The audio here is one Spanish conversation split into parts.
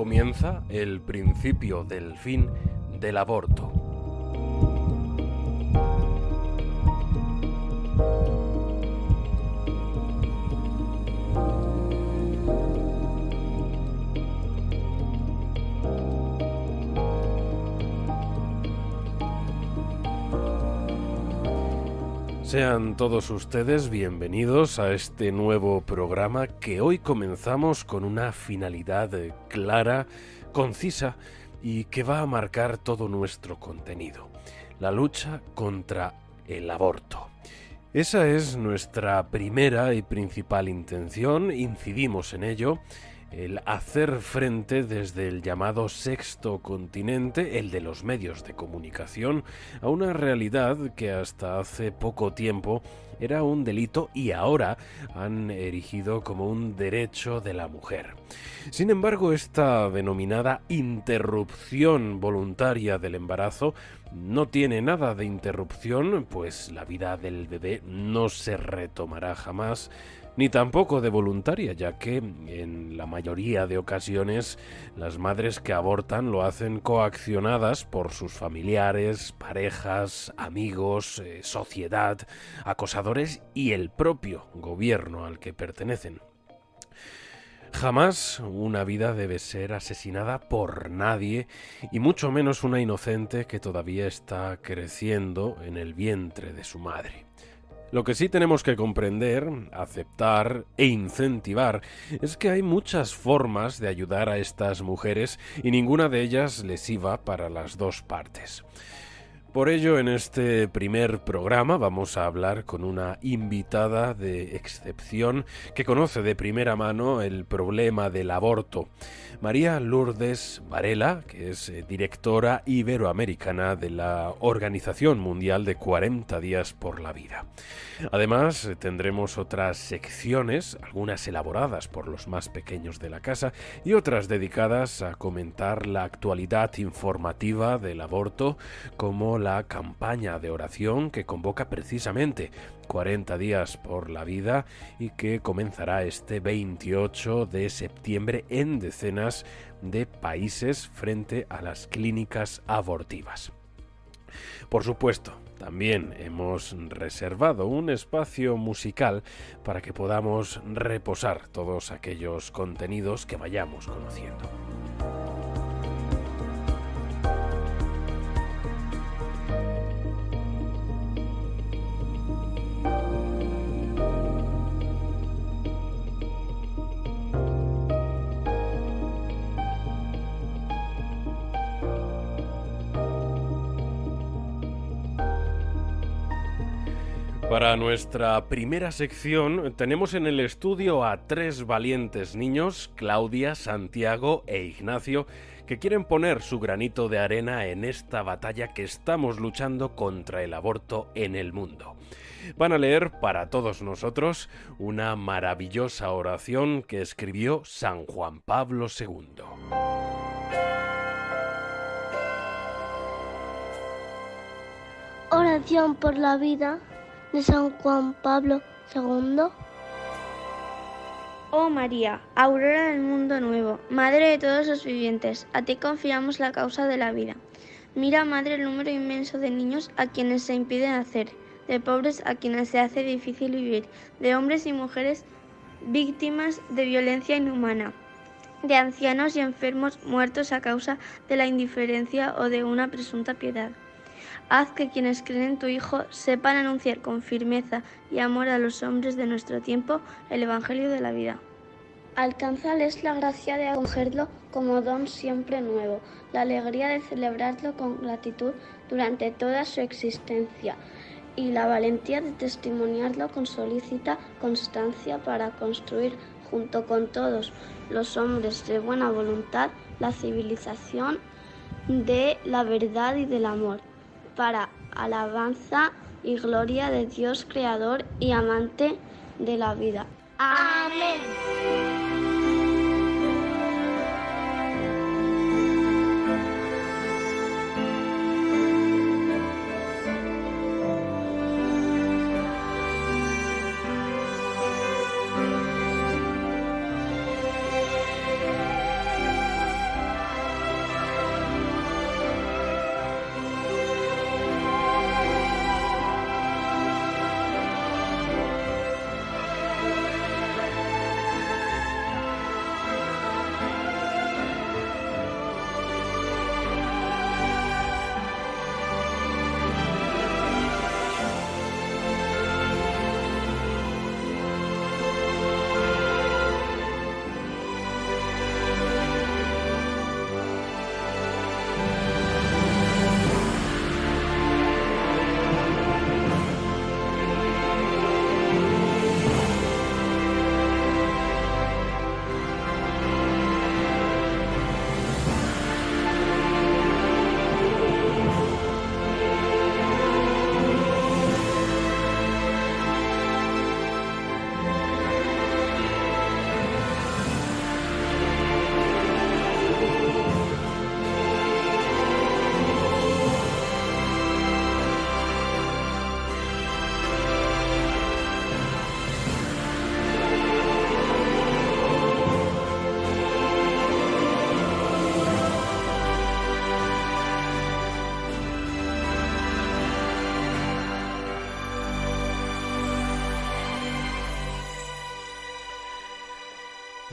comienza el principio del fin del aborto. Sean todos ustedes bienvenidos a este nuevo programa que hoy comenzamos con una finalidad clara, concisa y que va a marcar todo nuestro contenido: la lucha contra el aborto. Esa es nuestra primera y principal intención, incidimos en ello, el hacer frente desde el llamado Sexto Continente, el de los medios de comunicación, a una realidad que hasta hace poco tiempo era un delito y ahora han erigido como un derecho de la mujer. Sin embargo, esta denominada interrupción voluntaria del embarazo no tiene nada de interrupción, pues la vida del bebé no se retomará jamás, ni tampoco de voluntaria, ya que en la mayoría de ocasiones las madres que abortan lo hacen coaccionadas por sus familiares, parejas, amigos, sociedad, acosadores y el propio gobierno al que pertenecen. Jamás una vida debe ser asesinada por nadie, y mucho menos una inocente que todavía está creciendo en el vientre de su madre. Lo que sí tenemos que comprender, aceptar e incentivar es que hay muchas formas de ayudar a estas mujeres y ninguna de ellas lesiva para las dos partes. Por ello, en este primer programa vamos a hablar con una invitada de excepción que conoce de primera mano el problema del aborto. María Lourdes Varela, que es directora iberoamericana de la Organización Mundial de 40 Días por la Vida. Además, tendremos otras secciones, algunas elaboradas por los más pequeños de la casa y otras dedicadas a comentar la actualidad informativa del aborto, como la campaña de oración que convoca precisamente 40 días por la vida y que comenzará este 28 de septiembre en decenas de países frente a las clínicas abortivas. Por supuesto, también hemos reservado un espacio musical para que podamos reposar todos aquellos contenidos que vayamos conociendo. Para nuestra primera sección tenemos en el estudio a tres valientes niños, Claudia, Santiago e Ignacio, que quieren poner su granito de arena en esta batalla que estamos luchando contra el aborto en el mundo. Van a leer para todos nosotros una maravillosa oración que escribió San Juan Pablo II. Oración por la vida de San Juan Pablo II. Oh María, aurora del mundo nuevo, madre de todos los vivientes, a ti confiamos la causa de la vida. Mira, madre, el número inmenso de niños a quienes se impide nacer, de pobres a quienes se hace difícil vivir, de hombres y mujeres víctimas de violencia inhumana, de ancianos y enfermos muertos a causa de la indiferencia o de una presunta piedad. Haz que quienes creen en tu Hijo sepan anunciar con firmeza y amor a los hombres de nuestro tiempo el Evangelio de la vida. Alcánzales la gracia de acogerlo como don siempre nuevo, la alegría de celebrarlo con gratitud durante toda su existencia y la valentía de testimoniarlo con solícita constancia para construir junto con todos los hombres de buena voluntad la civilización de la verdad y del amor, para alabanza y gloria de Dios creador y amante de la vida. Amén.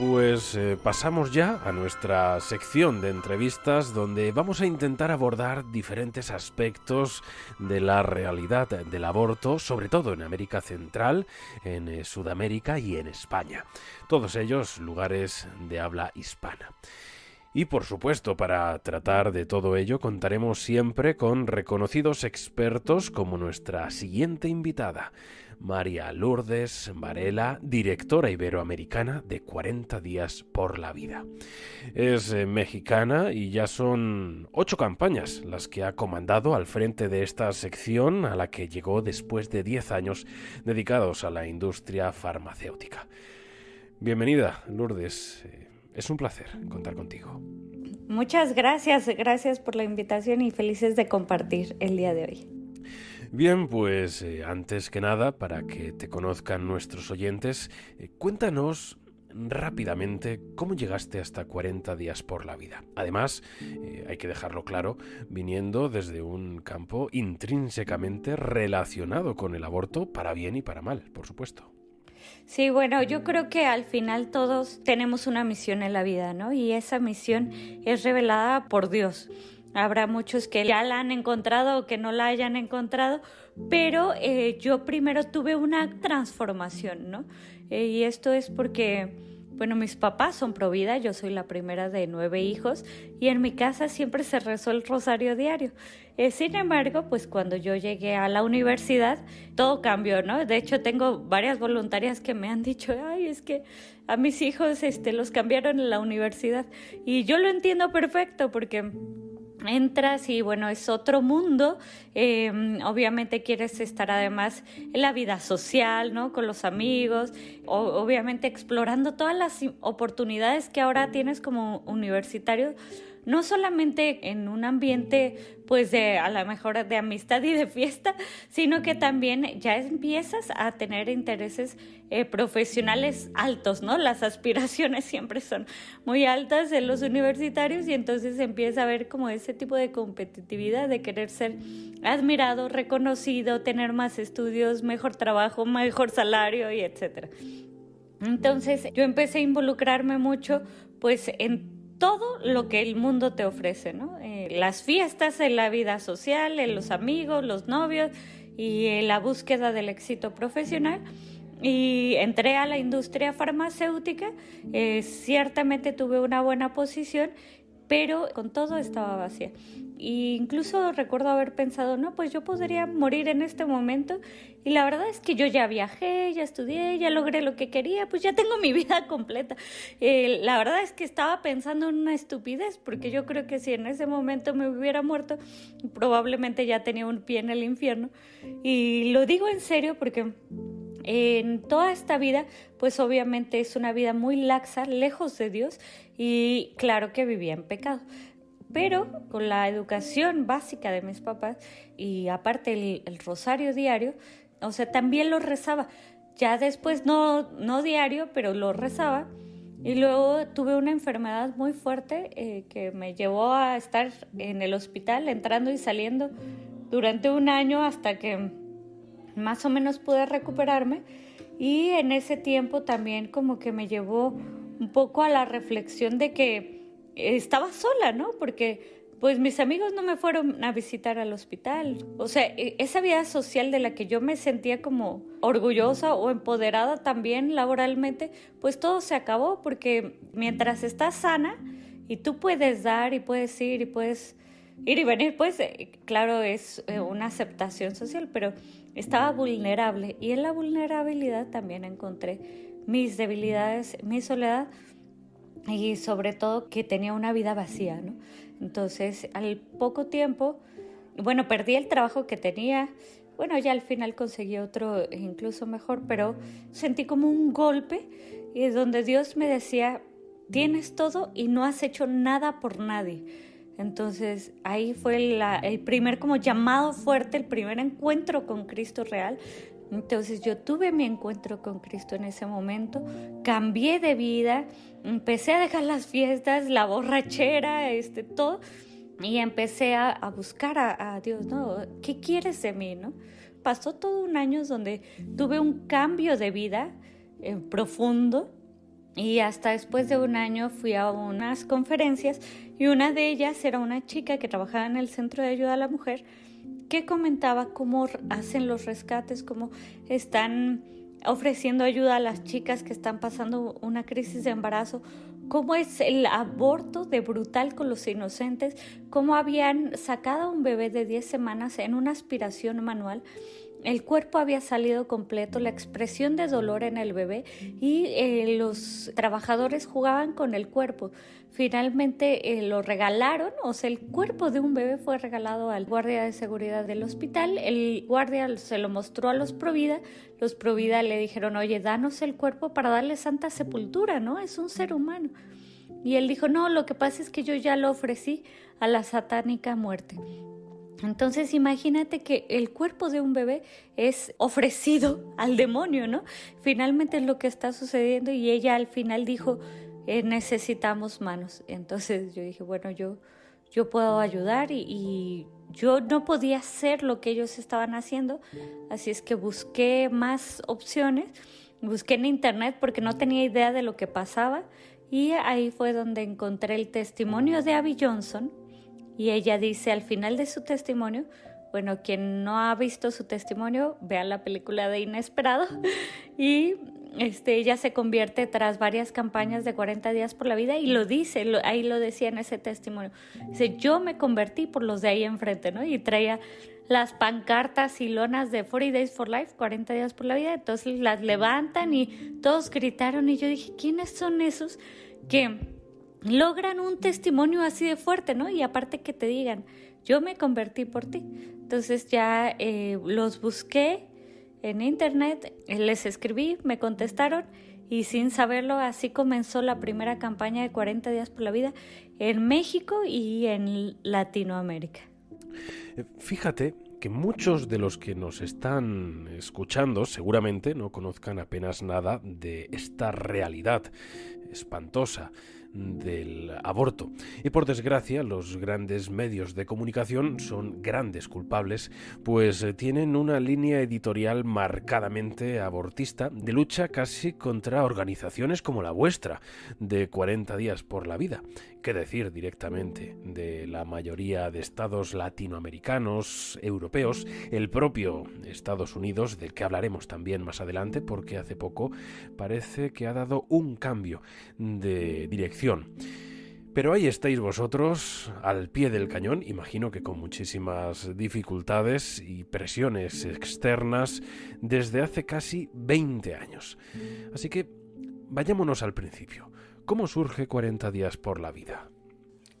Pues pasamos ya a nuestra sección de entrevistas donde vamos a intentar abordar diferentes aspectos de la realidad del aborto, sobre todo en América Central, en Sudamérica y en España. Todos ellos lugares de habla hispana. Y por supuesto, para tratar de todo ello contaremos siempre con reconocidos expertos como nuestra siguiente invitada, María Lourdes Varela, directora iberoamericana de 40 días por la vida. Es mexicana y ya son 8 campañas las que ha comandado al frente de esta sección a la que llegó después de 10 años dedicados a la industria farmacéutica. Bienvenida, Lourdes. Es un placer contar contigo. Muchas gracias por la invitación y felices de compartir el día de hoy. Bien, pues antes que nada, para que te conozcan nuestros oyentes, cuéntanos rápidamente cómo llegaste hasta 40 días por la vida. Además, hay que dejarlo claro, viniendo desde un campo intrínsecamente relacionado con el aborto, para bien y para mal, por supuesto. Sí, bueno, yo creo que al final todos tenemos una misión en la vida, ¿no? Y esa misión es revelada por Dios. Habrá muchos que ya la han encontrado o que no la hayan encontrado, pero yo primero tuve una transformación, ¿no? Y esto es porque, bueno, mis papás son pro vida, yo soy la primera de 9 hijos y en mi casa siempre se rezó el rosario diario. Sin embargo, pues cuando yo llegué a la universidad, todo cambió, ¿no? De hecho, tengo varias voluntarias que me han dicho, ay, es que a mis hijos los cambiaron en la universidad. Y yo lo entiendo perfecto porque entras y bueno, es otro mundo, obviamente quieres estar además en la vida social, ¿no? Con los amigos, obviamente explorando todas las oportunidades que ahora tienes como universitario, no solamente en un ambiente pues a lo mejor de amistad y de fiesta, sino que también ya empiezas a tener intereses profesionales altos, ¿no? Las aspiraciones siempre son muy altas en los universitarios y entonces empieza a haber como ese tipo de competitividad de querer ser admirado, reconocido, tener más estudios, mejor trabajo, mejor salario y etcétera. Entonces yo empecé a involucrarme mucho pues en todo lo que el mundo te ofrece, ¿no? Las fiestas, en la vida social, en los amigos, los novios y la búsqueda del éxito profesional. Y entré a la industria farmacéutica, ciertamente tuve una buena posición, pero con todo estaba vacía. E incluso recuerdo haber pensado, no, pues yo podría morir en este momento. Y la verdad es que yo ya viajé, ya estudié, ya logré lo que quería, pues ya tengo mi vida completa. La verdad es que estaba pensando en una estupidez, porque yo creo que si en ese momento me hubiera muerto, probablemente ya tenía un pie en el infierno. Y lo digo en serio porque en toda esta vida, pues obviamente es una vida muy laxa, lejos de Dios, y claro que vivía en pecado. Pero con la educación básica de mis papás y aparte el rosario diario, o sea, también lo rezaba. Ya después no diario, pero lo rezaba. Y luego tuve una enfermedad muy fuerte que me llevó a estar en el hospital, entrando y saliendo durante un año hasta que más o menos pude recuperarme. Y en ese tiempo también como que me llevó un poco a la reflexión de que estaba sola, ¿no? Porque pues mis amigos no me fueron a visitar al hospital. O sea, esa vida social de la que yo me sentía como orgullosa o empoderada también laboralmente, pues todo se acabó porque mientras estás sana y tú puedes dar y puedes ir y puedes ir y venir, pues claro, es una aceptación social, pero estaba vulnerable y en la vulnerabilidad también encontré mis debilidades, mi soledad y sobre todo que tenía una vida vacía, ¿no? Entonces, al poco tiempo, bueno, perdí el trabajo que tenía, bueno, ya al final conseguí otro incluso mejor, pero sentí como un golpe y donde Dios me decía, tienes todo y no has hecho nada por nadie. Entonces ahí fue el primer como llamado fuerte, el primer encuentro con Cristo real. Entonces yo tuve mi encuentro con Cristo en ese momento, cambié de vida, empecé a dejar las fiestas, la borrachera, todo, y empecé a buscar a Dios, ¿no? ¿Qué quieres de mí, no? Pasó todo un año donde tuve un cambio de vida profundo, Y hasta después de un año fui a unas conferencias y una de ellas era una chica que trabajaba en el Centro de Ayuda a la Mujer que comentaba cómo hacen los rescates, cómo están ofreciendo ayuda a las chicas que están pasando una crisis de embarazo, cómo es el aborto de brutal con los inocentes, cómo habían sacado a un bebé de 10 semanas en una aspiración manual. El cuerpo había salido completo, la expresión de dolor en el bebé y los trabajadores jugaban con el cuerpo. Finalmente lo regalaron, o sea, el cuerpo de un bebé fue regalado al guardia de seguridad del hospital. El guardia se lo mostró a los Provida. Los Provida le dijeron, oye, danos el cuerpo para darle santa sepultura, ¿no? Es un ser humano. Y él dijo, no, lo que pasa es que yo ya lo ofrecí a la satánica muerte. Entonces imagínate que el cuerpo de un bebé es ofrecido al demonio, ¿no? Finalmente es lo que está sucediendo y ella al final dijo, necesitamos manos. Entonces yo dije, bueno, yo puedo ayudar y yo no podía hacer lo que ellos estaban haciendo, así es que busqué más opciones, busqué en internet porque no tenía idea de lo que pasaba y ahí fue donde encontré el testimonio de Abby Johnson. Y ella dice al final de su testimonio, bueno, quien no ha visto su testimonio, vea la película de Inesperado. Y ella se convierte tras varias campañas de 40 días por la vida y lo dice, ahí lo decía en ese testimonio. Dice, yo me convertí por los de ahí enfrente, ¿no? Y traía las pancartas y lonas de 40 Days for Life, 40 días por la vida. Entonces las levantan y todos gritaron y yo dije, ¿quiénes son esos que logran un testimonio así de fuerte, ¿no? Y aparte que te digan, yo me convertí por ti. Entonces ya los busqué en internet, les escribí, me contestaron y sin saberlo así comenzó la primera campaña de 40 días por la vida en México y en Latinoamérica. Fíjate que muchos de los que nos están escuchando seguramente no conozcan apenas nada de esta realidad espantosa del aborto. Y por desgracia, los grandes medios de comunicación son grandes culpables, pues tienen una línea editorial marcadamente abortista, de lucha casi contra organizaciones como la vuestra, de 40 días por la vida. ¿Qué decir directamente de la mayoría de estados latinoamericanos, europeos, el propio Estados Unidos, del que hablaremos también más adelante, porque hace poco parece que ha dado un cambio de dirección. Pero ahí estáis vosotros, al pie del cañón, imagino que con muchísimas dificultades y presiones externas desde hace casi 20 años. Así que vayámonos al principio. ¿Cómo surge 40 días por la vida?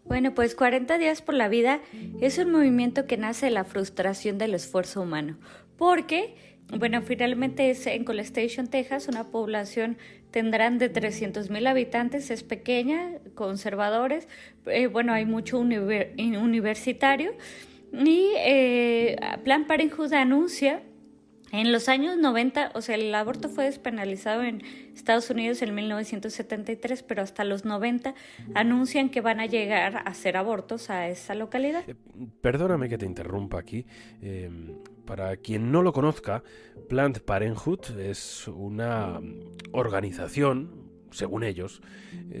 Bueno, pues 40 días por la vida es un movimiento que nace de la frustración del esfuerzo humano, porque, bueno, finalmente es en College Station, Texas, una población tendrán de 300,000 habitantes, es pequeña, conservadores, hay mucho universitario y Planned Parenthood anuncia en los años 90, o sea, el aborto fue despenalizado en Estados Unidos en 1973, pero hasta los 90 anuncian que van a llegar a hacer abortos a esa localidad. Perdóname que te interrumpa aquí. Para quien no lo conozca, Planned Parenthood es una organización, según ellos,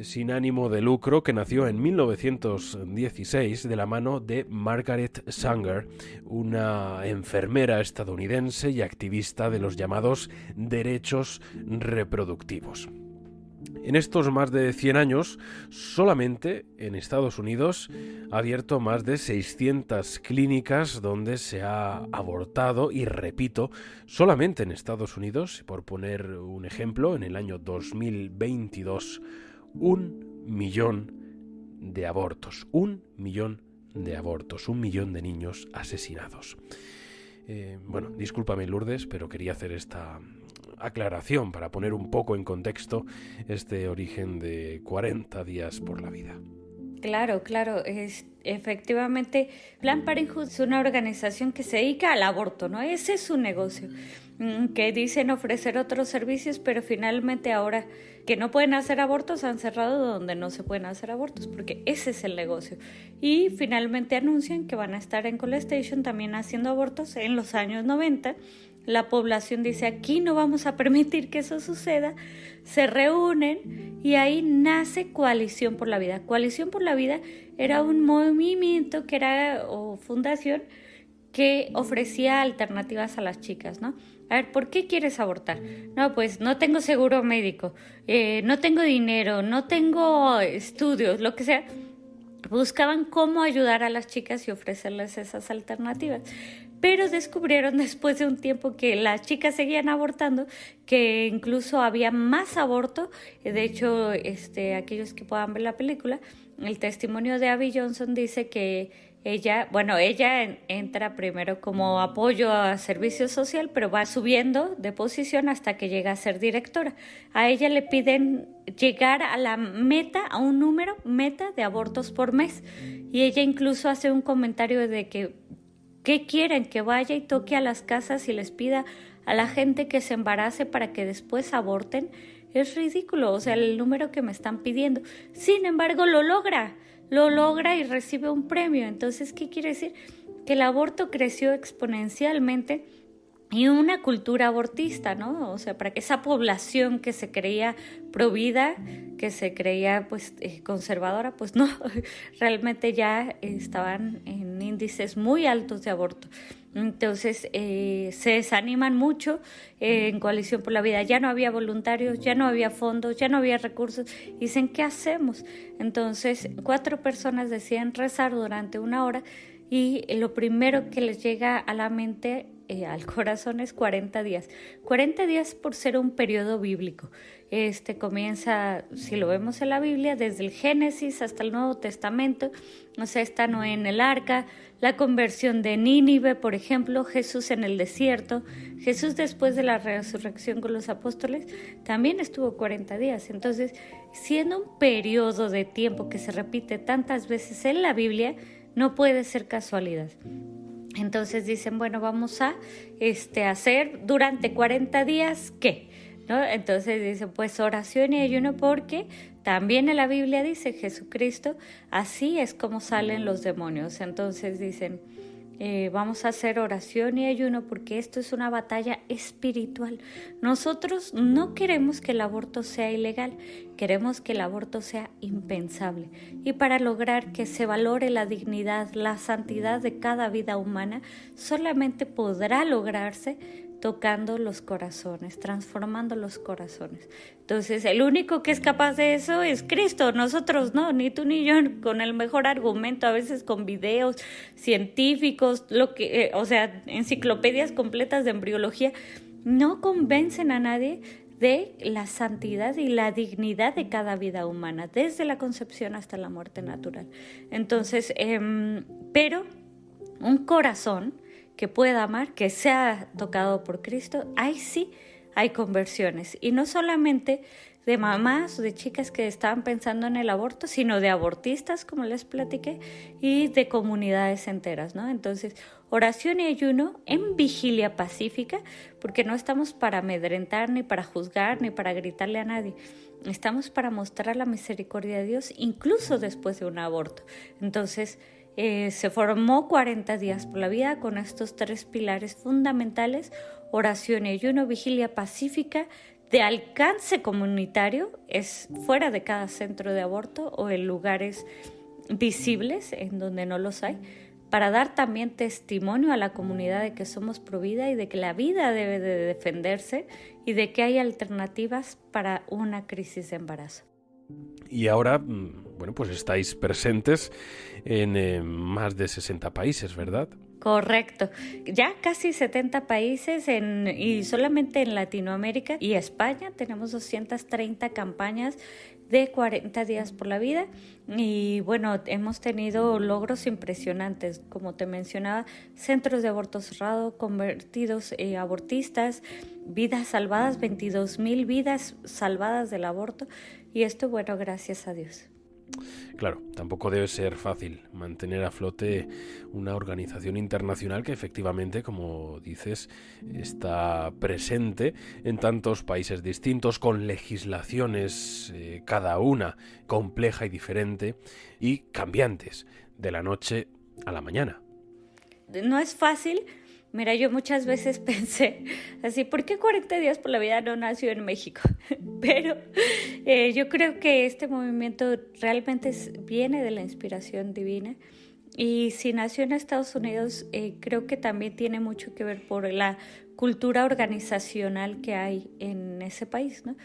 sin ánimo de lucro, que nació en 1916 de la mano de Margaret Sanger, una enfermera estadounidense y activista de los llamados derechos reproductivos. En estos más de 100 años, solamente en Estados Unidos ha abierto más de 600 clínicas donde se ha abortado y, repito, solamente en Estados Unidos, por poner un ejemplo, en el año 2022, 1 millón de abortos, 1 millón de abortos, 1 millón de niños asesinados. Discúlpame, Lourdes, pero quería hacer esta aclaración para poner un poco en contexto este origen de 40 días por la vida. Claro, efectivamente, Planned Parenthood es una organización que se dedica al aborto, ¿no? Ese es su negocio, que dicen ofrecer otros servicios, pero finalmente ahora que no pueden hacer abortos, han cerrado donde no se pueden hacer abortos, porque ese es el negocio. Y finalmente anuncian que van a estar en College Station también haciendo abortos en los años 90. la población dice, aquí no vamos a permitir que eso suceda, se reúnen y ahí nace Coalición por la Vida. Coalición por la Vida era un movimiento o fundación que ofrecía alternativas a las chicas, ¿no? A ver, ¿por qué quieres abortar? No, pues no tengo seguro médico, no tengo dinero, no tengo estudios, lo que sea. Buscaban cómo ayudar a las chicas y ofrecerles esas alternativas. Pero descubrieron después de un tiempo que las chicas seguían abortando, que incluso había más aborto. De hecho, aquellos que puedan ver la película, el testimonio de Abby Johnson dice que ella entra primero como apoyo a servicio social, pero va subiendo de posición hasta que llega a ser directora. A ella le piden llegar a la meta, a un número meta de abortos por mes. Y ella incluso hace un comentario de que ¿qué quieren? Que vaya y toque a las casas y les pida a la gente que se embarace para que después aborten. Es ridículo, o sea, el número que me están pidiendo. Sin embargo, lo logra y recibe un premio. Entonces, ¿qué quiere decir? Que el aborto creció exponencialmente y una cultura abortista, ¿no? O sea, para que esa población que se creía provida, que se creía conservadora, pues no, realmente ya estaban en índices muy altos de aborto. Entonces se desaniman mucho en Coalición por la Vida. Ya no había voluntarios, ya no había fondos, ya no había recursos. Dicen, ¿qué hacemos? Entonces 4 personas deciden rezar durante 1 hora y lo primero que les llega a la mente, al corazón, es 40 días. 40 días por ser un periodo bíblico. Comienza, si lo vemos en la Biblia, desde el Génesis hasta el Nuevo Testamento. O sea, está Noé en el arca, la conversión de Nínive, por ejemplo, Jesús en el desierto. Jesús, después de la resurrección con los apóstoles, también estuvo 40 días. Entonces, siendo un periodo de tiempo que se repite tantas veces en la Biblia, no puede ser casualidad. Entonces dicen, bueno, vamos a hacer durante 40 días, ¿qué? ¿No? Entonces dicen, pues oración y ayuno, porque también en la Biblia dice Jesucristo, así es como salen los demonios. Entonces dicen, vamos a hacer oración y ayuno porque esto es una batalla espiritual. Nosotros no queremos que el aborto sea ilegal, queremos que el aborto sea impensable. Y para lograr que se valore la dignidad, la santidad de cada vida humana, solamente podrá lograrse tocando los corazones, transformando los corazones. Entonces, el único que es capaz de eso es Cristo. Nosotros no, ni tú ni yo, con el mejor argumento, a veces con videos científicos, enciclopedias completas de embriología, no convencen a nadie de la santidad y la dignidad de cada vida humana, desde la concepción hasta la muerte natural. Entonces, pero un corazón que pueda amar, que sea tocado por Cristo, ahí sí hay conversiones. Y no solamente de mamás o de chicas que estaban pensando en el aborto, sino de abortistas, como les platiqué, y de comunidades enteras, ¿no? Entonces, oración y ayuno en vigilia pacífica, porque no estamos para amedrentar, ni para juzgar, ni para gritarle a nadie. Estamos para mostrar la misericordia de Dios, incluso después de un aborto. Entonces, se formó 40 días por la vida con estos 3 pilares fundamentales: oración y ayuno, vigilia pacífica, de alcance comunitario, es fuera de cada centro de aborto o en lugares visibles en donde no los hay, para dar también testimonio a la comunidad de que somos pro vida y de que la vida debe de defenderse y de que hay alternativas para una crisis de embarazo. Y ahora, bueno, pues estáis presentes en más de 60 países, ¿verdad? Correcto. Ya casi 70 países y solamente en Latinoamérica y España tenemos 230 campañas de 40 días por la vida. Y bueno, hemos tenido logros impresionantes, como te mencionaba, centros de aborto cerrado, convertidos abortistas, vidas salvadas, 22,000 vidas salvadas del aborto. Y esto, bueno, gracias a Dios. Claro, tampoco debe ser fácil mantener a flote una organización internacional que efectivamente, como dices, está presente en tantos países distintos, con legislaciones cada una compleja y diferente y cambiantes de la noche a la mañana. No es fácil Mira, yo muchas veces pensé así, ¿por qué 40 días por la vida no nació en México? Pero yo creo que este movimiento realmente viene de la inspiración divina. Y si nació en Estados Unidos, creo que también tiene mucho que ver por la cultura organizacional que hay en ese país, ¿no?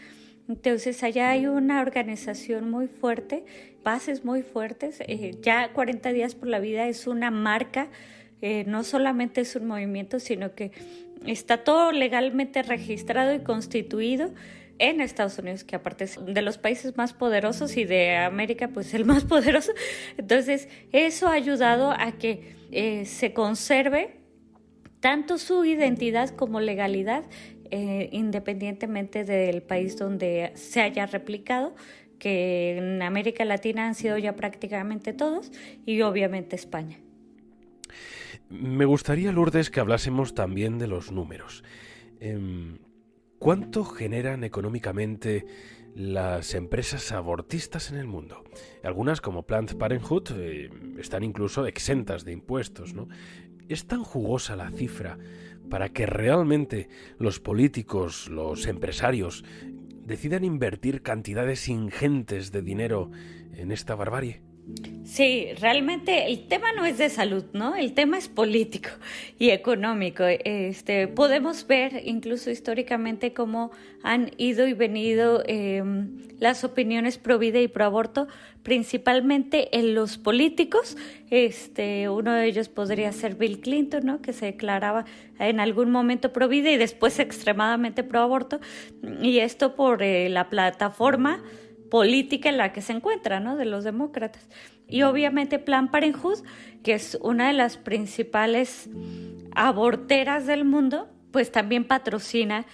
Entonces allá hay una organización muy fuerte, bases muy fuertes. Ya 40 días por la vida es una marca. No solamente es un movimiento, sino que está todo legalmente registrado y constituido en Estados Unidos, que aparte es de los países más poderosos y de América pues el más poderoso. Entonces eso ha ayudado a que se conserve tanto su identidad como legalidad, independientemente del país donde se haya replicado, que en América Latina han sido ya prácticamente todos, y obviamente España. Me gustaría, Lourdes, que hablásemos también de los números. ¿Cuánto generan económicamente las empresas abortistas en el mundo? Algunas, como Planned Parenthood, están incluso exentas de impuestos, ¿no? ¿Es tan jugosa la cifra para que realmente los políticos, los empresarios, decidan invertir cantidades ingentes de dinero en esta barbarie? Sí, realmente el tema no es de salud, ¿no? El tema es político y económico. Podemos ver incluso históricamente cómo han ido y venido las opiniones pro vida y pro aborto, principalmente en los políticos. Uno de ellos podría ser Bill Clinton, ¿no? Que se declaraba en algún momento pro vida y después extremadamente pro aborto. Y esto por la plataforma política en la que se encuentra, ¿no? De los demócratas. Y obviamente Planned Parenthood, que es una de las principales aborteras del mundo, pues también patrocina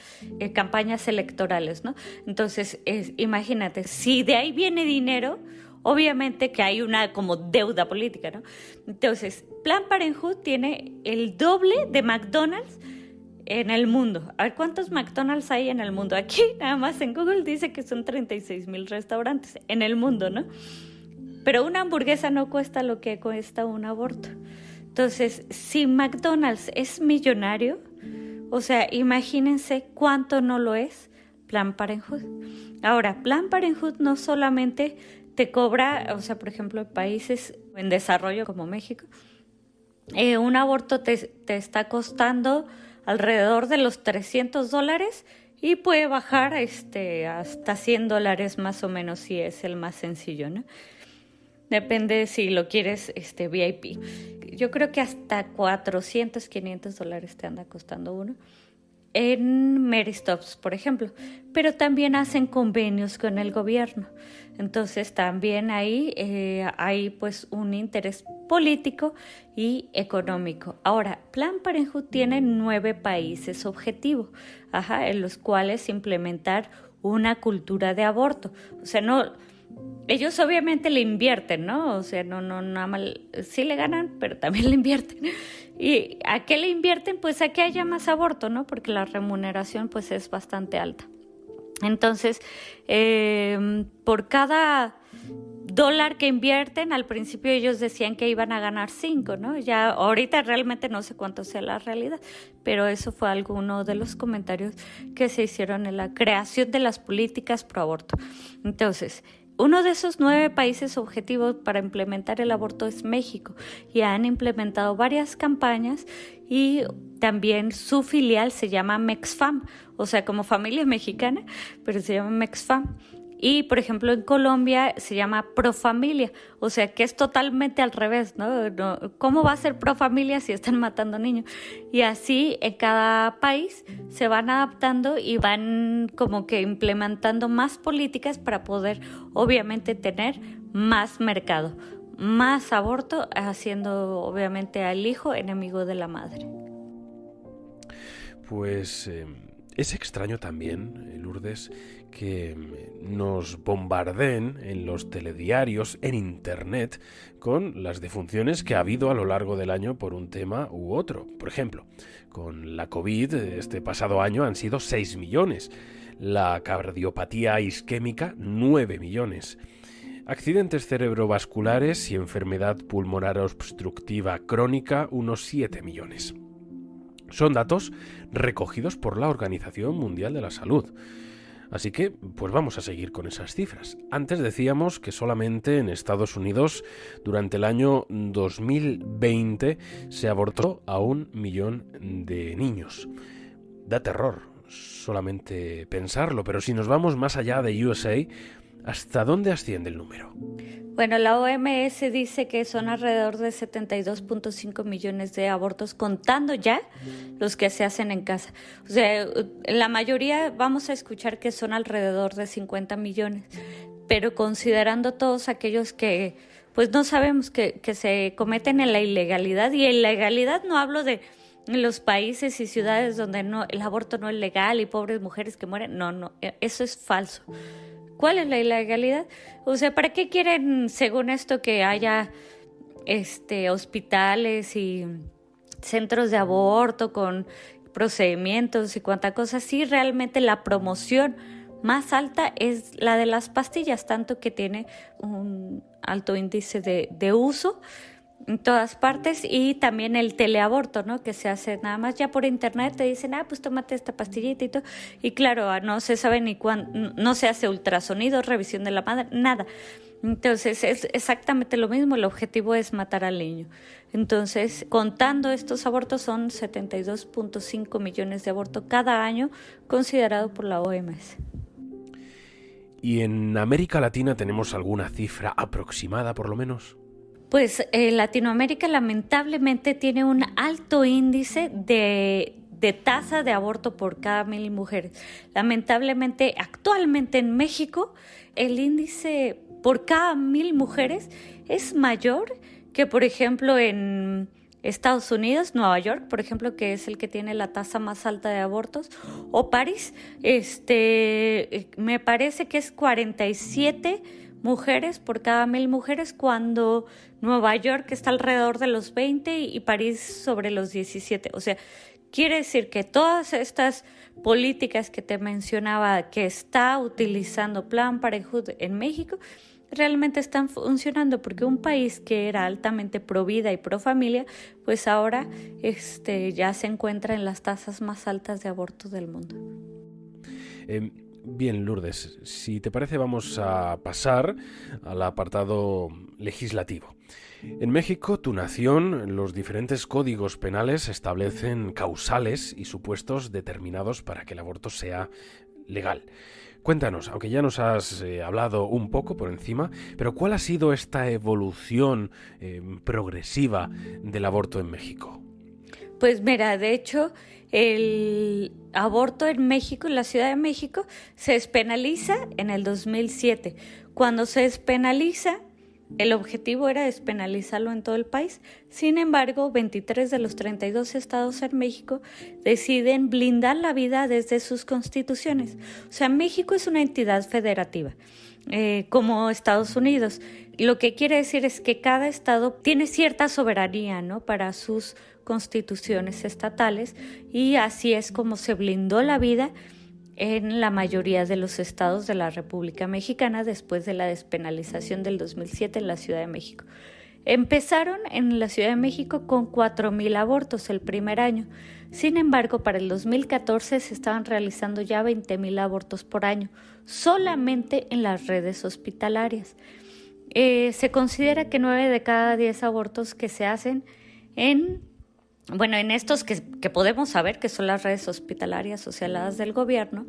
campañas electorales, ¿no? Entonces, imagínate, si de ahí viene dinero, obviamente que hay una como deuda política, ¿no? Entonces, Planned Parenthood tiene el doble de McDonald's en el mundo. A ver, ¿cuántos McDonald's hay en el mundo? Aquí nada más en Google dice que son 36,000 restaurantes en el mundo, ¿no? Pero una hamburguesa no cuesta lo que cuesta un aborto. Entonces, si McDonald's es millonario, o sea, imagínense cuánto no lo es Planned Parenthood. Ahora, Planned Parenthood no solamente te cobra, o sea, por ejemplo, en países en desarrollo como México, un aborto te está costando alrededor de los $300 y puede bajar hasta $100 más o menos si es el más sencillo, ¿no? Depende si lo quieres VIP. Yo creo que hasta $400, $500 te anda costando uno. En Mary Stops, por ejemplo, pero también hacen convenios con el gobierno. Entonces también ahí hay pues un interés político y económico. Ahora, Planned Parenthood tiene 9 países objetivo, en los cuales implementar una cultura de aborto. O sea, no, ellos obviamente le invierten, ¿no? O sea, no nada mal, sí le ganan, pero también le invierten. ¿Y a qué le invierten? Pues a que haya más aborto, ¿no? Porque la remuneración pues es bastante alta. Entonces, por cada $1 que invierten, al principio ellos decían que iban a ganar 5, ¿no? Ya ahorita realmente no sé cuánto sea la realidad, pero eso fue alguno de los comentarios que se hicieron en la creación de las políticas pro aborto. Entonces, uno de esos 9 países objetivos para implementar el aborto es México, y han implementado varias campañas, y también su filial se llama MexFam, o sea, como familia mexicana, pero se llama MexFam. Y, por ejemplo, en Colombia se llama Profamilia, o sea, que es totalmente al revés, ¿no? ¿Cómo va a ser Profamilia si están matando niños? Y así en cada país se van adaptando y van como que implementando más políticas para poder, obviamente, tener más mercado, más aborto, haciendo, obviamente, al hijo enemigo de la madre. Pues es extraño también, Lourdes, que nos bombardeen en los telediarios, en internet, con las defunciones que ha habido a lo largo del año por un tema u otro. Por ejemplo, con la COVID este pasado año han sido 6 millones, la cardiopatía isquémica 9 millones, accidentes cerebrovasculares y enfermedad pulmonar obstructiva crónica unos 7 millones. Son datos recogidos por la Organización Mundial de la Salud. Así que, pues vamos a seguir con esas cifras. Antes decíamos que solamente en Estados Unidos, durante el año 2020, se abortó a 1 millón de niños. Da terror solamente pensarlo, pero si nos vamos más allá de USA, ¿hasta dónde asciende el número? Bueno, la OMS dice que son alrededor de 72.5 millones de abortos, contando ya los que se hacen en casa. O sea, la mayoría vamos a escuchar que son alrededor de 50 millones, pero considerando todos aquellos que pues no sabemos que se cometen en la ilegalidad, y en la ilegalidad no hablo de los países y ciudades donde el aborto no es legal y pobres mujeres que mueren, no, eso es falso. ¿Cuál es la ilegalidad? O sea, ¿para qué quieren, según esto, que haya hospitales y centros de aborto con procedimientos y cuánta cosa? Sí, realmente la promoción más alta es la de las pastillas, tanto que tiene un alto índice de uso en todas partes, y también el teleaborto, ¿no? Que se hace nada más ya por internet, te dicen, pues tómate esta pastillita y todo, y claro, no se sabe ni cuándo, no se hace ultrasonido, revisión de la madre, nada. Entonces es exactamente lo mismo, el objetivo es matar al niño. Entonces, contando estos abortos, son 72.5 millones de abortos cada año, considerado por la OMS. ¿Y en América Latina tenemos alguna cifra aproximada, por lo menos? Pues Latinoamérica lamentablemente tiene un alto índice de tasa de aborto por cada 1,000 mujeres. Lamentablemente, actualmente en México, el índice por cada 1,000 mujeres es mayor que, por ejemplo, en Estados Unidos, Nueva York, por ejemplo, que es el que tiene la tasa más alta de abortos, o París, me parece que es 47 mujeres por cada 1,000 mujeres, cuando Nueva York está alrededor de los 20 y París sobre los 17. O sea, quiere decir que todas estas políticas que te mencionaba que está utilizando Plan Parenthood en México realmente están funcionando, porque un país que era altamente pro vida y pro familia, pues ahora ya se encuentra en las tasas más altas de aborto del mundo. Bien, Lourdes, si te parece vamos a pasar al apartado legislativo. En México, tu nación, los diferentes códigos penales establecen causales y supuestos determinados para que el aborto sea legal. Cuéntanos, aunque ya nos has hablado un poco por encima, pero ¿cuál ha sido esta evolución progresiva del aborto en México? Pues mira, de hecho, el aborto en México, en la Ciudad de México, se despenaliza en el 2007. Cuando se despenaliza, el objetivo era despenalizarlo en todo el país. Sin embargo, 23 de los 32 estados en México deciden blindar la vida desde sus constituciones. O sea, México es una entidad federativa, como Estados Unidos. Lo que quiere decir es que cada estado tiene cierta soberanía, ¿no?, para sus constituciones estatales, y así es como se blindó la vida en la mayoría de los estados de la República Mexicana después de la despenalización del 2007 en la Ciudad de México. Empezaron en la Ciudad de México con 4,000 abortos el primer año. Sin embargo, para el 2014 se estaban realizando ya 20,000 abortos por año, solamente en las redes hospitalarias. Se considera que 9 de cada 10 abortos que se hacen en estos que podemos saber que son las redes hospitalarias socializadas del gobierno,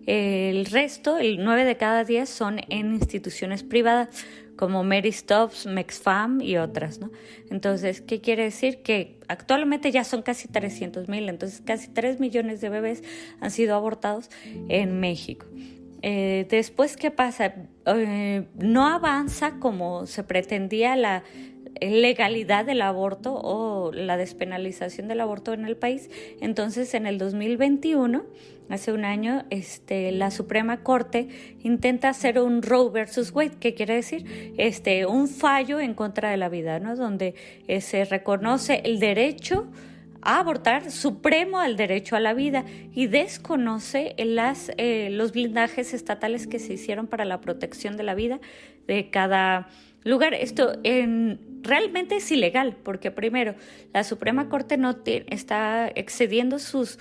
el resto, el 9 de cada 10, son en instituciones privadas como Mary Stops, Mexfam y otras, ¿no? Entonces, ¿qué quiere decir? Que actualmente ya son casi 300,000, entonces casi 3 millones de bebés han sido abortados en México. Después, ¿qué pasa? No avanza como se pretendía la legalidad del aborto o la despenalización del aborto en el país. Entonces, en el 2021, hace un año, la Suprema Corte intenta hacer un Roe versus Wade. ¿Qué quiere decir? Un fallo en contra de la vida, ¿no?, donde se reconoce el derecho a abortar, supremo al derecho a la vida, y desconoce los blindajes estatales que se hicieron para la protección de la vida de cada lugar. Esto realmente es ilegal, porque primero, la Suprema Corte está excediendo sus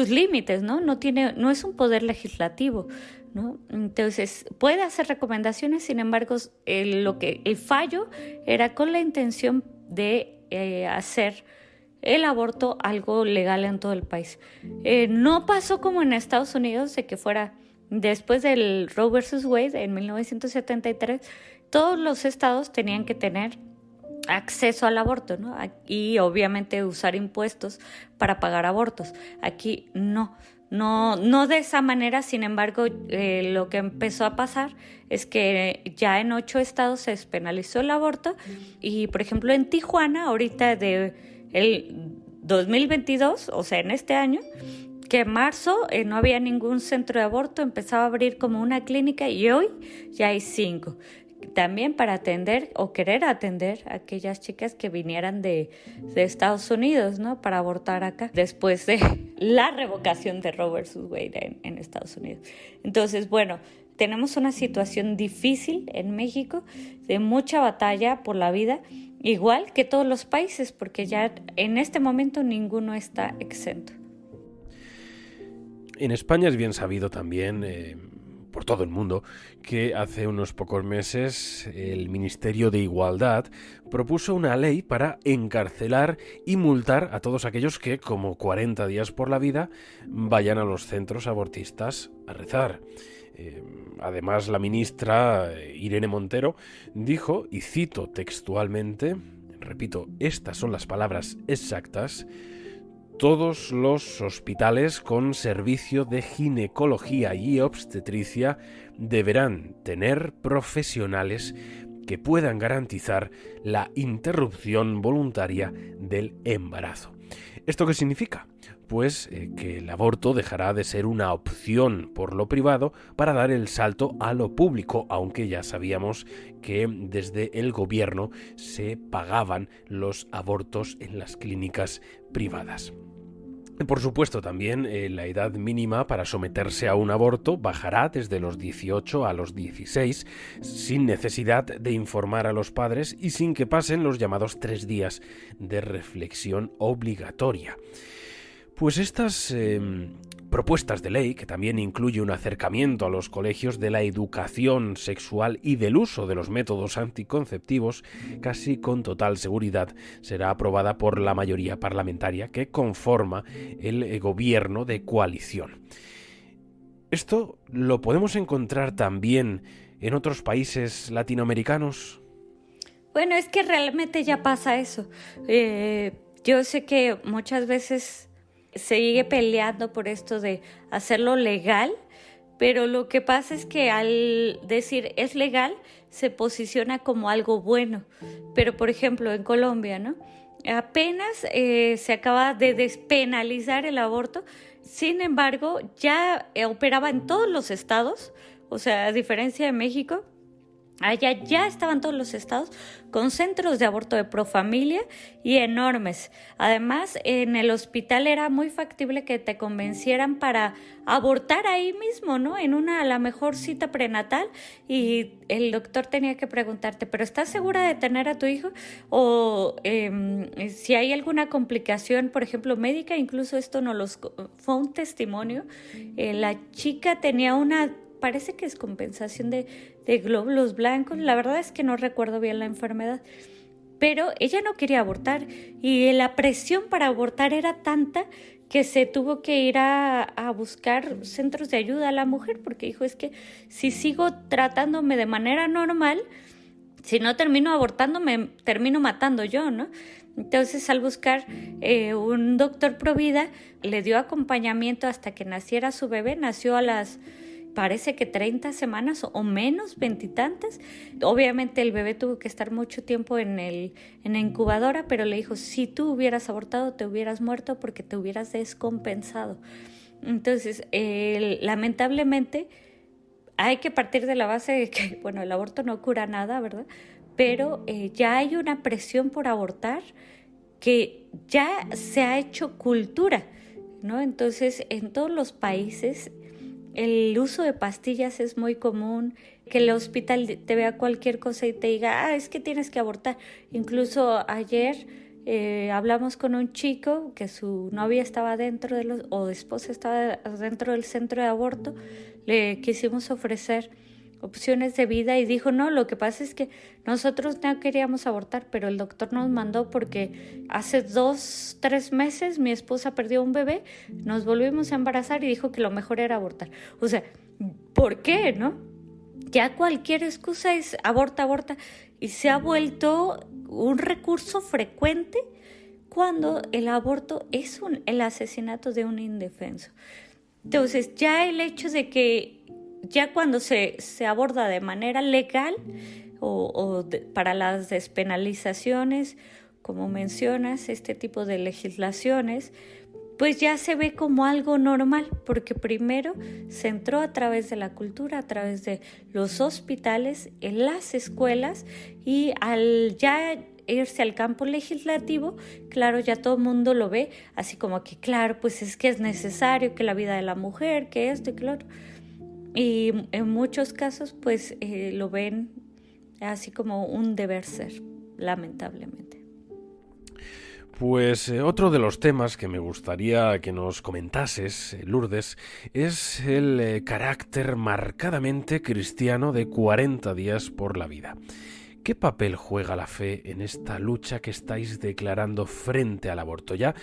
límites, ¿no? No es un poder legislativo, ¿no? Entonces, puede hacer recomendaciones, sin embargo, el fallo era con la intención de hacer el aborto algo legal en todo el país. No pasó como en Estados Unidos, de que fuera después del Roe versus Wade en 1973, todos los estados tenían que tener acceso al aborto, ¿no? Y obviamente usar impuestos para pagar abortos. Aquí no de esa manera. Sin embargo, lo que empezó a pasar es que ya en 8 estados se despenalizó el aborto y, por ejemplo, en Tijuana, ahorita el 2022, o sea, en este año, que en marzo no había ningún centro de aborto, empezaba a abrir como una clínica y hoy ya hay 5. También para atender o querer atender a aquellas chicas que vinieran de Estados Unidos, ¿no? Para abortar acá, después de la revocación de Roe versus Wade en Estados Unidos. Entonces, bueno, tenemos una situación difícil en México, de mucha batalla por la vida, igual que todos los países, porque ya en este momento ninguno está exento. En España es bien sabido también, por todo el mundo, que hace unos pocos meses el Ministerio de Igualdad propuso una ley para encarcelar y multar a todos aquellos que, como 40 días por la vida, vayan a los centros abortistas a rezar. Además, la ministra Irene Montero dijo, y cito textualmente, repito, estas son las palabras exactas: todos los hospitales con servicio de ginecología y obstetricia deberán tener profesionales que puedan garantizar la interrupción voluntaria del embarazo. ¿Esto qué significa? Pues que el aborto dejará de ser una opción por lo privado para dar el salto a lo público, aunque ya sabíamos que desde el gobierno se pagaban los abortos en las clínicas privadas. Por supuesto, también la edad mínima para someterse a un aborto bajará desde los 18 a los 16, sin necesidad de informar a los padres y sin que pasen los llamados 3 días de reflexión obligatoria. Pues estas propuestas de ley, que también incluye un acercamiento a los colegios de la educación sexual y del uso de los métodos anticonceptivos, casi con total seguridad será aprobada por la mayoría parlamentaria que conforma el gobierno de coalición. ¿Esto lo podemos encontrar también en otros países latinoamericanos? Bueno, es que realmente ya pasa eso. Yo sé que muchas veces se sigue peleando por esto de hacerlo legal, pero lo que pasa es que al decir es legal, se posiciona como algo bueno. Pero, por ejemplo, en Colombia, ¿no? Apenas se acaba de despenalizar el aborto, sin embargo, ya operaba en todos los estados, o sea, a diferencia de México. Allá ya estaban todos los estados con centros de aborto de Profamilia y enormes. Además, en el hospital era muy factible que te convencieran para abortar ahí mismo, ¿no? A la mejor cita prenatal, y el doctor tenía que preguntarte, ¿pero estás segura de tener a tu hijo? O si hay alguna complicación, por ejemplo, médica. Incluso esto fue un testimonio. La chica tenía parece que es compensación de glóbulos blancos. La verdad es que no recuerdo bien la enfermedad, pero ella no quería abortar y la presión para abortar era tanta que se tuvo que ir a buscar centros de ayuda a la mujer, porque dijo, es que si sigo tratándome de manera normal, si no termino abortando, me termino matando yo, ¿no? Entonces, al buscar un doctor pro vida, le dio acompañamiento hasta que naciera su bebé. Nació parece que 30 semanas o menos, 20 y tantas. Obviamente el bebé tuvo que estar mucho tiempo en la incubadora, pero le dijo, si tú hubieras abortado, te hubieras muerto porque te hubieras descompensado. Entonces, lamentablemente, hay que partir de la base de que, bueno, el aborto no cura nada, ¿verdad? Pero ya hay una presión por abortar que ya se ha hecho cultura, ¿no? Entonces, en todos los países el uso de pastillas es muy común, que el hospital te vea cualquier cosa y te diga, es que tienes que abortar. Incluso ayer hablamos con un chico que su novia estaba dentro o esposa estaba dentro del centro de aborto. Le quisimos ofrecer opciones de vida y dijo, no, lo que pasa es que nosotros no queríamos abortar, pero el doctor nos mandó porque hace 2-3 meses mi esposa perdió un bebé, nos volvimos a embarazar y dijo que lo mejor era abortar. O sea, ¿por qué, no? Ya cualquier excusa es aborta, y se ha vuelto un recurso frecuente cuando el aborto es el asesinato de un indefenso. Entonces, ya el hecho de que ya cuando se aborda de manera legal para las despenalizaciones, como mencionas, este tipo de legislaciones, pues ya se ve como algo normal, porque primero se entró a través de la cultura, a través de los hospitales, en las escuelas, y al ya irse al campo legislativo, claro, ya todo el mundo lo ve, así como que claro, pues es que es necesario que la vida de la mujer, que esto y que lo otro. Y en muchos casos pues lo ven así como un deber ser, lamentablemente. Pues otro de los temas que me gustaría que nos comentases, Lourdes, es el carácter marcadamente cristiano de 40 días por la vida. ¿Qué papel juega la fe en esta lucha que estáis declarando frente al aborto? Ya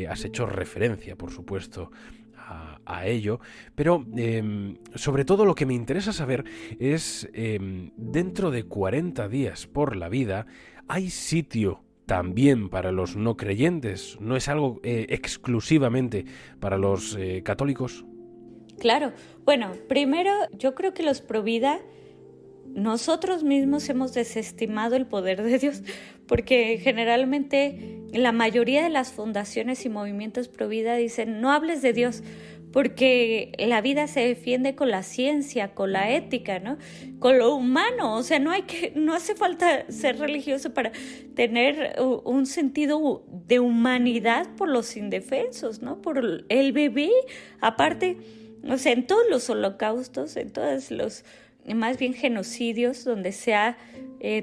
has hecho referencia, por supuesto, a ello, pero sobre todo lo que me interesa saber es, dentro de 40 días por la vida, ¿hay sitio también para los no creyentes? ¿No es algo exclusivamente para los católicos? Claro. Bueno, primero yo creo que los pro vida, nosotros mismos hemos desestimado el poder de Dios, porque generalmente la mayoría de las fundaciones y movimientos pro vida dicen no hables de Dios, porque la vida se defiende con la ciencia, con la ética, ¿no? Con lo humano. O sea, no hace falta ser religioso para tener un sentido de humanidad por los indefensos, ¿no? Por el bebé. Aparte, o sea, en todos los holocaustos, en todos los más bien genocidios donde se ha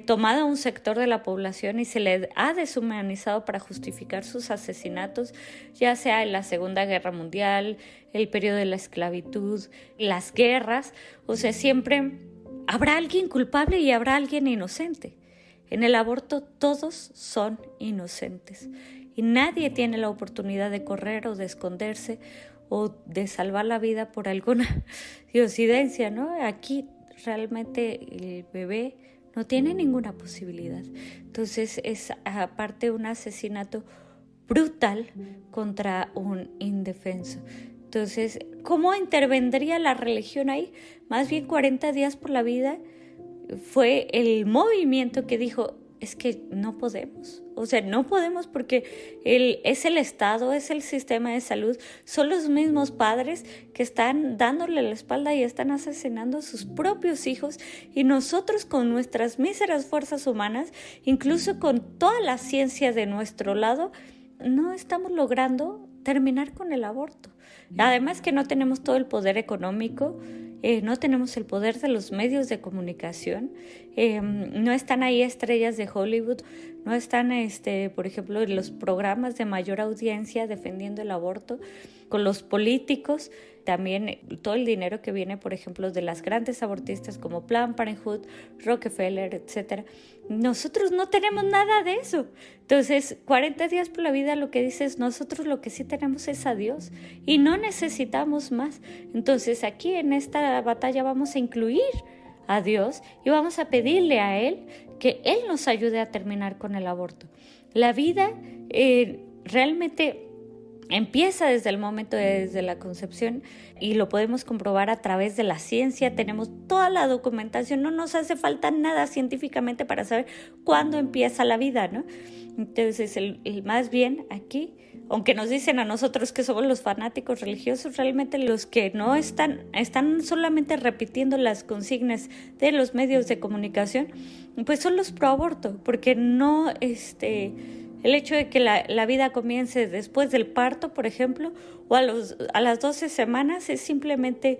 tomado a un sector de la población y se le ha deshumanizado para justificar sus asesinatos, ya sea en la Segunda Guerra Mundial, el periodo de la esclavitud, las guerras, o sea, siempre habrá alguien culpable y habrá alguien inocente. En el aborto todos son inocentes y nadie tiene la oportunidad de correr o de esconderse o de salvar la vida por alguna diosidencia, ¿no? Aquí realmente el bebé no tiene ninguna posibilidad. Entonces es aparte un asesinato brutal contra un indefenso. Entonces, ¿cómo intervendría la religión ahí? Más bien 40 días por la vida fue el movimiento que dijo, es que no podemos. O sea, no podemos porque es el Estado, es el sistema de salud, son los mismos padres que están dándole la espalda y están asesinando a sus propios hijos, y nosotros con nuestras míseras fuerzas humanas, incluso con toda la ciencia de nuestro lado, no estamos logrando terminar con el aborto. Además que no tenemos todo el poder económico, no tenemos el poder de los medios de comunicación, no están ahí estrellas de Hollywood, no están, por ejemplo, en los programas de mayor audiencia defendiendo el aborto, con los políticos, también todo el dinero que viene, por ejemplo, de las grandes abortistas como Planned Parenthood, Rockefeller, etc. Nosotros no tenemos nada de eso. Entonces, 40 días por la vida, lo que dice es, nosotros lo que sí tenemos es a Dios y no necesitamos más. Entonces, aquí en esta batalla vamos a incluir a Dios y vamos a pedirle a Él que Él nos ayude a terminar con el aborto. La vida realmente empieza desde el momento desde la concepción, y lo podemos comprobar a través de la ciencia. Tenemos toda la documentación, no nos hace falta nada científicamente para saber cuándo empieza la vida, ¿no? Entonces, el más bien aquí, aunque nos dicen a nosotros que somos los fanáticos religiosos, realmente los que no están solamente repitiendo las consignas de los medios de comunicación, pues son los pro aborto, porque no el hecho de que la vida comience después del parto, por ejemplo, o a las 12 semanas es simplemente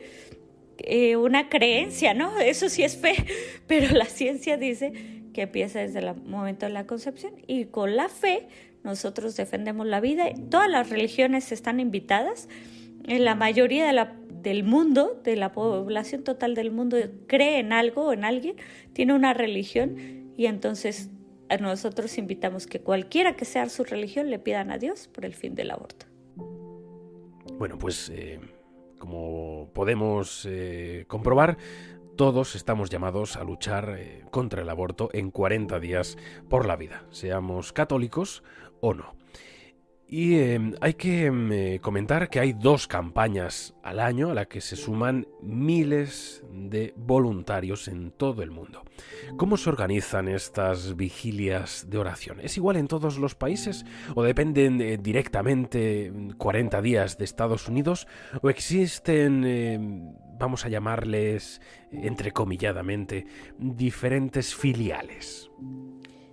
una creencia, ¿no? Eso sí es fe, pero la ciencia dice que empieza desde el momento de la concepción y con la fe nosotros defendemos la vida. Todas las religiones están invitadas. La mayoría del mundo, de la población total del mundo, cree en algo o en alguien, tiene una religión, y entonces nosotros invitamos que cualquiera que sea su religión le pidan a Dios por el fin del aborto. Bueno, pues como podemos comprobar, todos estamos llamados a luchar contra el aborto en 40 días por la vida, seamos católicos o no. Y hay que comentar que hay 2 campañas al año a las que se suman miles de voluntarios en todo el mundo. ¿Cómo se organizan estas vigilias de oración? ¿Es igual en todos los países? ¿O dependen directamente 40 días de Estados Unidos? ¿O existen, vamos a llamarles entrecomilladamente, diferentes filiales?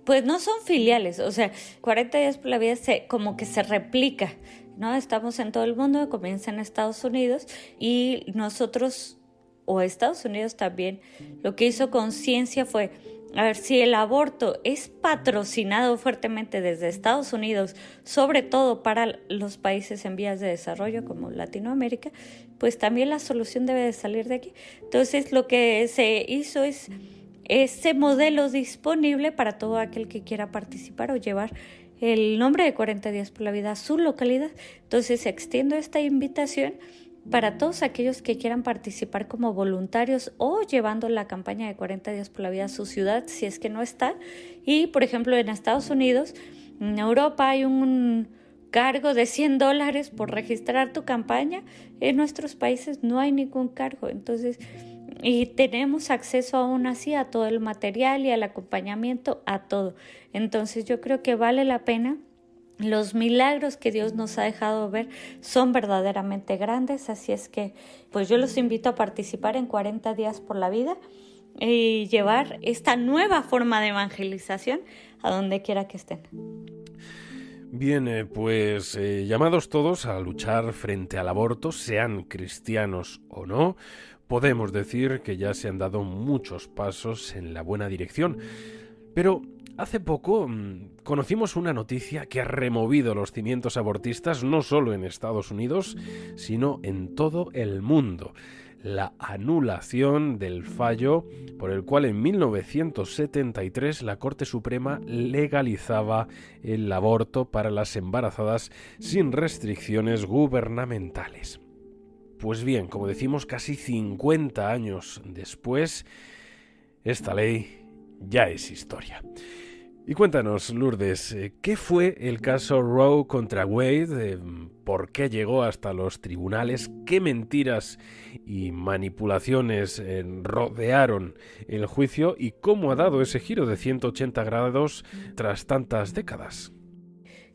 Pues no son filiales, o sea, 40 días por la vida como que se replica, ¿no? Estamos en todo el mundo, comienza en Estados Unidos y nosotros, o Estados Unidos también, lo que hizo Conciencia fue, a ver, si el aborto es patrocinado fuertemente desde Estados Unidos, sobre todo para los países en vías de desarrollo como Latinoamérica, pues también la solución debe de salir de aquí. Entonces lo que se hizo es ese modelo disponible para todo aquel que quiera participar o llevar el nombre de 40 días por la vida a su localidad. Entonces extiendo esta invitación para todos aquellos que quieran participar como voluntarios o llevando la campaña de 40 días por la vida a su ciudad, si es que no está. Y, por ejemplo, en Estados Unidos, en Europa hay un cargo de $100 por registrar tu campaña. En nuestros países no hay ningún cargo. Entonces, y tenemos acceso aún así a todo el material y al acompañamiento, a todo. Entonces yo creo que vale la pena. Los milagros que Dios nos ha dejado ver son verdaderamente grandes, así es que pues yo los invito a participar en 40 días por la vida y llevar esta nueva forma de evangelización a donde quiera que estén. Bien, pues llamados todos a luchar frente al aborto, sean cristianos o no, podemos decir que ya se han dado muchos pasos en la buena dirección. Pero hace poco conocimos una noticia que ha removido los cimientos abortistas no solo en Estados Unidos, sino en todo el mundo. La anulación del fallo por el cual en 1973 la Corte Suprema legalizaba el aborto para las embarazadas sin restricciones gubernamentales. Pues bien, como decimos, casi 50 años después, esta ley ya es historia. Y cuéntanos, Lourdes, ¿qué fue el caso Roe contra Wade? ¿Por qué llegó hasta los tribunales? ¿Qué mentiras y manipulaciones rodearon el juicio? ¿Y cómo ha dado ese giro de 180 grados tras tantas décadas?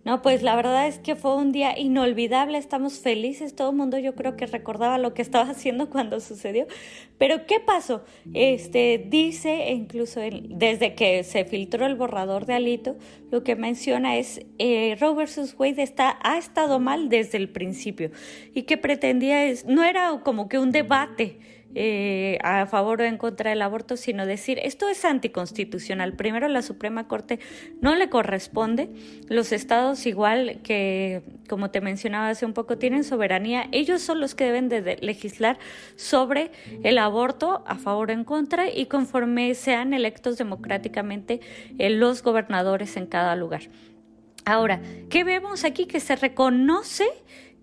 No, pues la verdad es que fue un día inolvidable, estamos felices, todo el mundo yo creo que recordaba lo que estaba haciendo cuando sucedió, pero ¿qué pasó? Dice, incluso desde que se filtró el borrador de Alito, lo que menciona es Roe versus Wade ha estado mal desde el principio, y que pretendía no era como que un debate a favor o en contra del aborto, sino decir, esto es anticonstitucional. Primero, la Suprema Corte no le corresponde. Los estados, igual que, como te mencionaba hace un poco, tienen soberanía. Ellos son los que deben de legislar sobre el aborto a favor o en contra, y conforme sean electos democráticamente los gobernadores en cada lugar. Ahora, ¿qué vemos aquí? Que se reconoce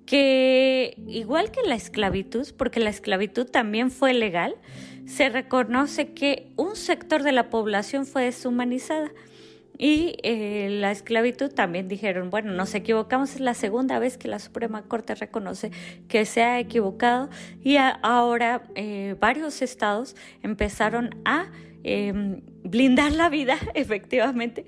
que, igual que la esclavitud, porque la esclavitud también fue legal, se reconoce que un sector de la población fue deshumanizada. Y la esclavitud también dijeron, bueno, nos equivocamos, es la segunda vez que la Suprema Corte reconoce que se ha equivocado, y ahora varios estados empezaron a blindar la vida, efectivamente.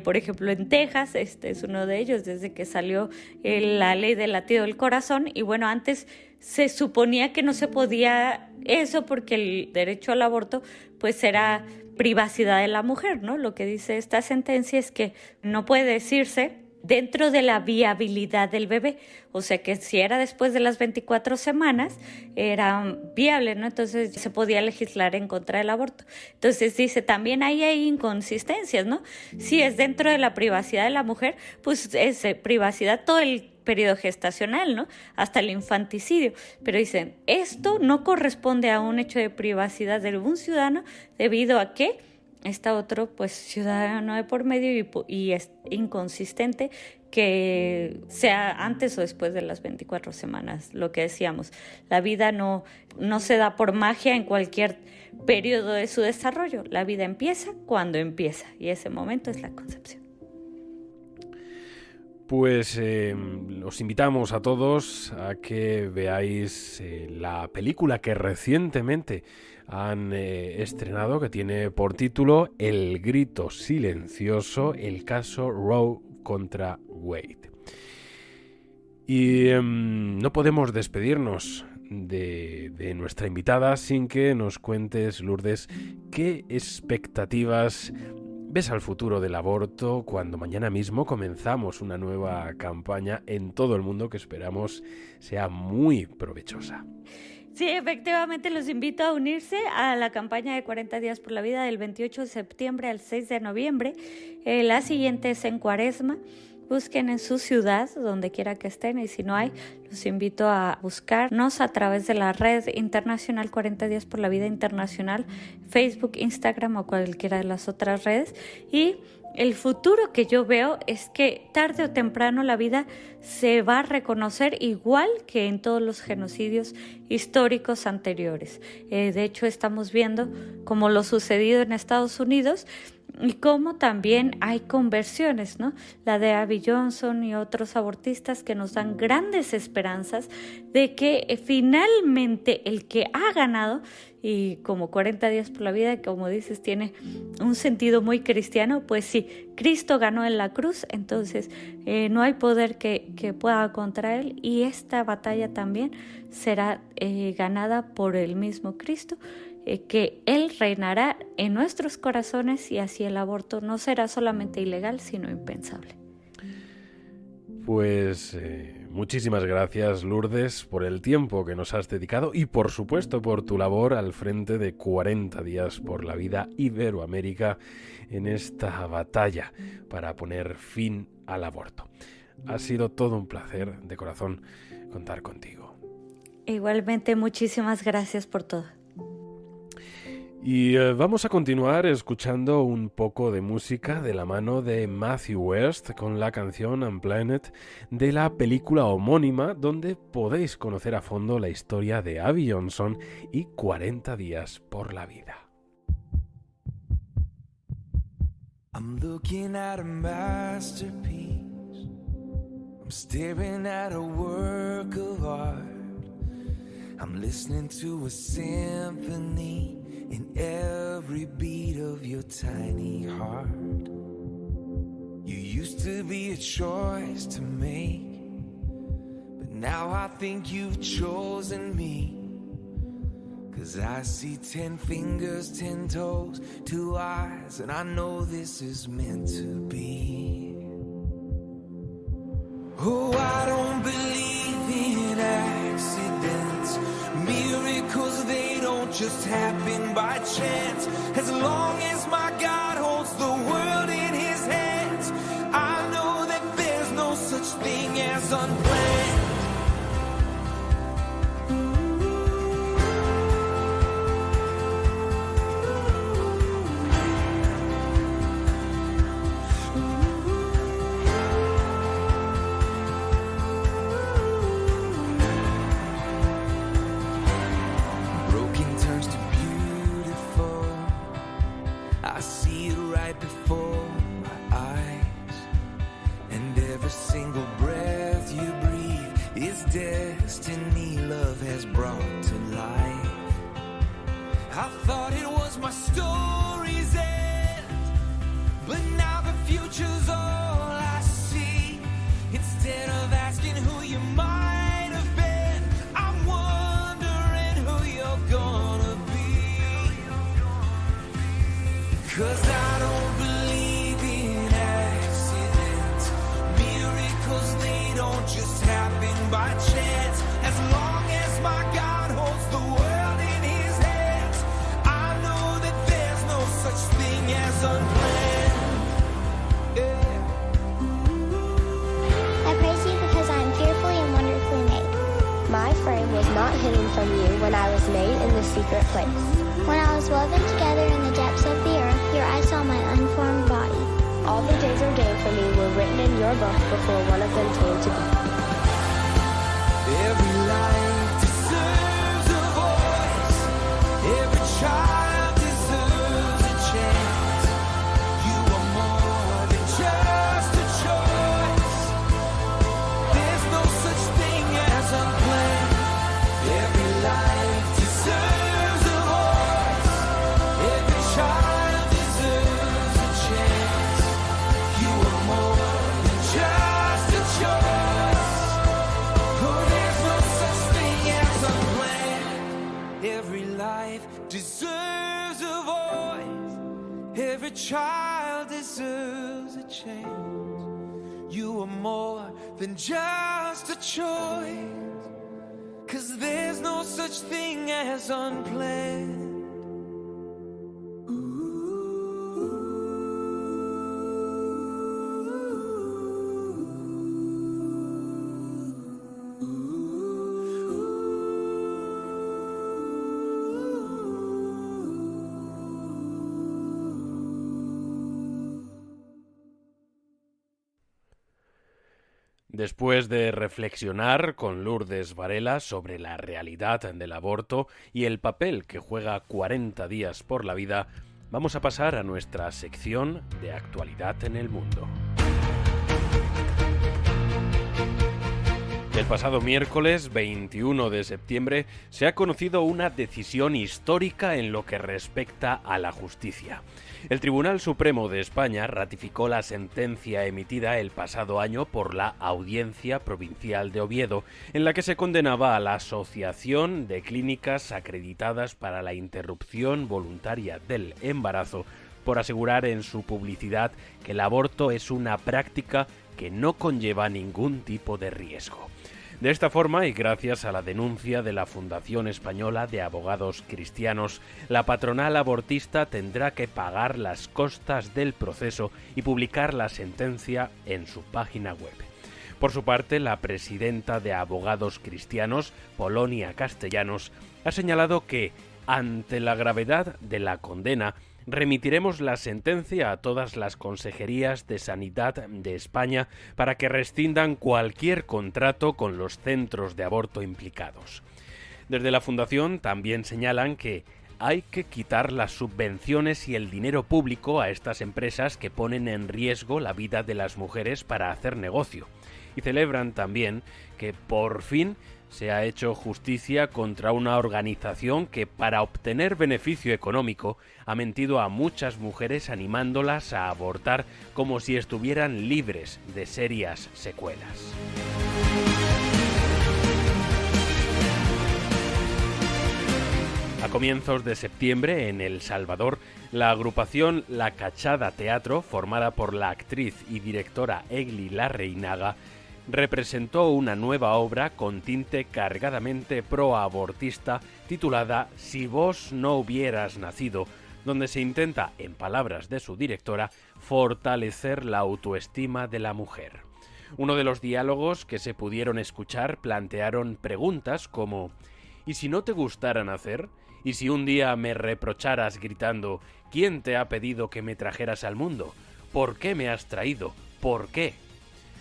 Por ejemplo, en Texas, este es uno de ellos, desde que salió la ley del latido del corazón. Y bueno, antes se suponía que no se podía eso porque el derecho al aborto pues era privacidad de la mujer, ¿no? Lo que dice esta sentencia es que no puede decirse dentro de la viabilidad del bebé. O sea que si era después de las 24 semanas, era viable, ¿no? Entonces se podía legislar en contra del aborto. Entonces dice, también ahí hay inconsistencias, ¿no? Si es dentro de la privacidad de la mujer, pues es privacidad todo el periodo gestacional, ¿no? Hasta el infanticidio. Pero dicen, esto no corresponde a un hecho de privacidad de un ciudadano debido a que está otro, pues, ciudadano de por medio y es inconsistente que sea antes o después de las 24 semanas. Lo que decíamos, la vida no se da por magia en cualquier periodo de su desarrollo. La vida empieza cuando empieza y ese momento es la concepción. Pues os invitamos a todos a que veáis la película que recientemente han estrenado, que tiene por título El grito silencioso, el caso Roe contra Wade. Y no podemos despedirnos de nuestra invitada sin que nos cuentes, Lourdes, qué expectativas ves al futuro del aborto cuando mañana mismo comenzamos una nueva campaña en todo el mundo que esperamos sea muy provechosa. Sí, efectivamente los invito a unirse a la campaña de 40 días por la vida del 28 de septiembre al 6 de noviembre. La siguiente es en Cuaresma. Busquen en su ciudad, donde quiera que estén, y si no hay, los invito a buscarnos a través de la red internacional 40 días por la vida internacional, Facebook, Instagram o cualquiera de las otras redes. Y el futuro que yo veo es que tarde o temprano la vida se va a reconocer igual que en todos los genocidios históricos anteriores. De hecho, estamos viendo como lo sucedido en Estados Unidos, y cómo también hay conversiones, ¿no? La de Abby Johnson y otros abortistas que nos dan grandes esperanzas de que finalmente el que ha ganado, y como 40 días por la vida, como dices, tiene un sentido muy cristiano, pues sí, Cristo ganó en la cruz, entonces no hay poder que pueda contra él, y esta batalla también será ganada por el mismo Cristo, que Él reinará en nuestros corazones, y así el aborto no será solamente ilegal, sino impensable. Pues muchísimas gracias, Lourdes, por el tiempo que nos has dedicado y por supuesto por tu labor al frente de 40 días por la vida Iberoamérica en esta batalla para poner fin al aborto. Ha sido todo un placer, de corazón, contar contigo. Igualmente, muchísimas gracias por todo. Y vamos a continuar escuchando un poco de música de la mano de Matthew West con la canción Unplanned de la película homónima, donde podéis conocer a fondo la historia de Abby Johnson y 40 días por la vida. I'm looking at a masterpiece. I'm staring at a work of art. I'm listening to a symphony in every beat of your tiny heart. You used to be a choice to make, but now I think you've chosen me. 'Cause I see 10 fingers, 10 toes, 2 eyes, and I know this is meant to be. Oh, I don't believe in accidents. Miracles, they don't just happen by chance. As long as my God holds the world in his hands, I know that there's no such thing as unplanned. Before my eyes, and every single breath you breathe from you when I was made in the secret place. When I was woven together in the depths of the earth, your eyes saw my unformed body. All the days ordained for me were written in your book before one of them came to be. Every life deserves a voice. Every child deserves a chance. You are more than just a choice. There's no such thing as unplanned. Every life deserves a voice. Every child deserves a chance. You are more than just a choice. Oh, there's no such thing as unplanned. Every life deserves a voice. Every child deserves a chance. You are more than just a choice. 'Cause there's no such thing as unplanned. Después de reflexionar con Lourdes Varela sobre la realidad del aborto y el papel que juega 40 días por la vida, vamos a pasar a nuestra sección de actualidad en el mundo. El pasado miércoles 21 de septiembre se ha conocido una decisión histórica en lo que respecta a la justicia. El Tribunal Supremo de España ratificó la sentencia emitida el pasado año por la Audiencia Provincial de Oviedo, en la que se condenaba a la Asociación de Clínicas Acreditadas para la Interrupción Voluntaria del Embarazo por asegurar en su publicidad que el aborto es una práctica que no conlleva ningún tipo de riesgo. De esta forma, y gracias a la denuncia de la Fundación Española de Abogados Cristianos, la patronal abortista tendrá que pagar las costas del proceso y publicar la sentencia en su página web. Por su parte, la presidenta de Abogados Cristianos, Polonia Castellanos, ha señalado que, ante la gravedad de la condena, remitiremos la sentencia a todas las consejerías de Sanidad de España para que rescindan cualquier contrato con los centros de aborto implicados. Desde la Fundación también señalan que hay que quitar las subvenciones y el dinero público a estas empresas que ponen en riesgo la vida de las mujeres para hacer negocio. Y celebran también que por fin se ha hecho justicia contra una organización que, para obtener beneficio económico, ha mentido a muchas mujeres animándolas a abortar como si estuvieran libres de serias secuelas. A comienzos de septiembre, en El Salvador, la agrupación La Cachada Teatro, formada por la actriz y directora Egli Larreinaga, representó una nueva obra con tinte cargadamente proabortista titulada Si vos no hubieras nacido, donde se intenta, en palabras de su directora, fortalecer la autoestima de la mujer. Uno de los diálogos que se pudieron escuchar plantearon preguntas como ¿y si no te gustara nacer? ¿Y si un día me reprocharas gritando ¿quién te ha pedido que me trajeras al mundo? ¿Por qué me has traído? ¿Por qué?